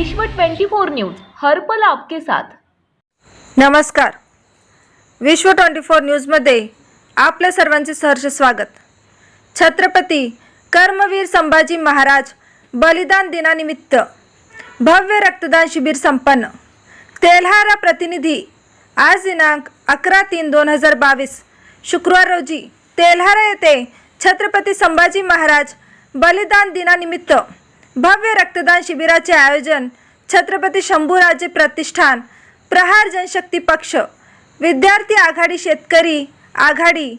विश्व 24 न्यूज हर पल आपके साथ। नमस्कार, विश्व 24 न्यूजमध्ये आपल्या सर्वांचे सहर्ष स्वागत। छत्रपती कर्मवीर संभाजी महाराज बलिदान दिनानिमित्त भव्य रक्तदान शिबिर संपन्न। तेल्हारा प्रतिनिधी आज दिनांक 11/3/2022 शुक्रवार रोजी तेल्हारा येथे छत्रपती संभाजी महाराज बलिदान दिनानिमित्त भव्य रक्तदान शिबिराचे आयोजन छत्रपती शंभूराजे प्रतिष्ठान, प्रहार जनशक्ती पक्ष, विद्यार्थी आघाडी, शेतकरी आघाडी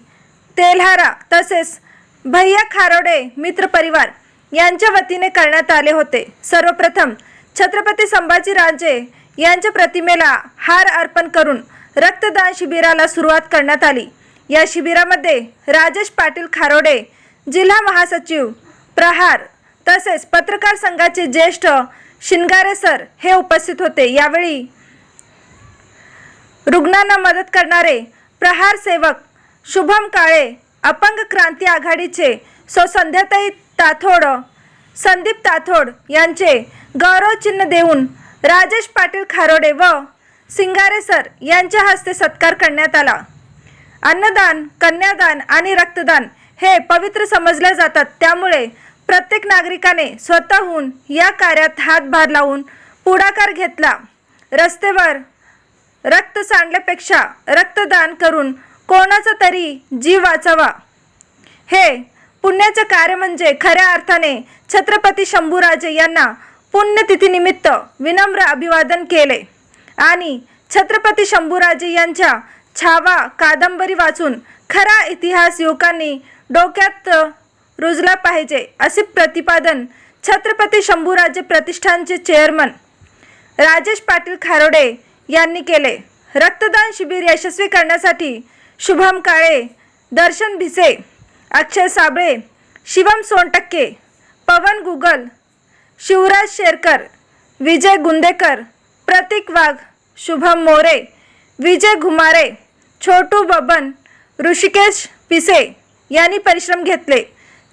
तेल्हारा तसेच भैया खारोडे मित्र परिवार यांच्या वतीने करण्यात आले होते। सर्वप्रथम छत्रपती संभाजीराजे यांच्या प्रतिमेला हार अर्पण करून रक्तदान शिबिराला सुरुवात करण्यात आली। या शिबिरामध्ये राजेश पाटील खारोडे, जिल्हा महासचिव प्रहार तसेच पत्रकार संघाचे ज्येष्ठ शिंगारे सर हे उपस्थित होते। यावेळी रुग्णांना मदत करणारे प्रहार सेवक शुभम काळे, अपंग क्रांती आघाडीचे संध्याताई ताथोड, संदीप ताथोड यांचे गौरव चिन्ह देऊन राजेश पाटील खारोडे व शिंगारे सर यांच्या हस्ते सत्कार करण्यात आला। अन्नदान, कन्यादान आणि रक्तदान हे पवित्र समजले जातात, त्यामुळे प्रत्येक नागरिकाने स्वतःहून या कार्यात हातभार लावून पुढाकार घेतला। रस्त्यावर रक्त सांडल्यापेक्षा रक्तदान करून कोणाचा तरी जीव वाचवा हे पुण्याचे कार्य म्हणजे खऱ्या अर्थाने छत्रपती शंभूराजे यांना पुण्यतिथीनिमित्त विनम्र अभिवादन केले आणि छत्रपती शंभूराजे यांच्या छावा कादंबरी वाचून खरा इतिहास युवकांनी डोक्यात रुजला पाहिजे, असे प्रतिपादन छत्रपती शंभूराजे प्रतिष्ठानचे चेअरमन राजेश पाटील खारोडे यांनी केले। रक्तदान शिबिर यशस्वी करण्यासाठी शुभम काळे, दर्शन भिसे, अक्षय साबळे, शिवम सोनटक्के, पवन गुगल, शिवराज शेरकर, विजय गुंदेकर, प्रतीक वाघ, शुभम मोरे, विजय घुमारे, छोटू बबन, ऋषिकेश पिसे यांनी परिश्रम घेतले।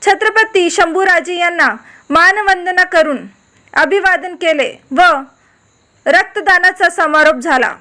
छत्रपती शंभूराजे यांना मानवंदना करून अभिवादन केले व रक्तदानाचा समारोप झाला।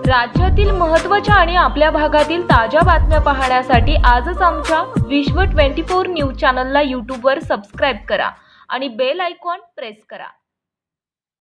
राज्यातील महत्त्वाच्या आणि आपल्या भागातील ताज्या बातम्या पाहण्यासाठी आजच आमच्या विश्व 24 न्यूज चॅनलला यूट्यूबवर सबस्क्राईब करा आणि बेल आयकॉन प्रेस करा।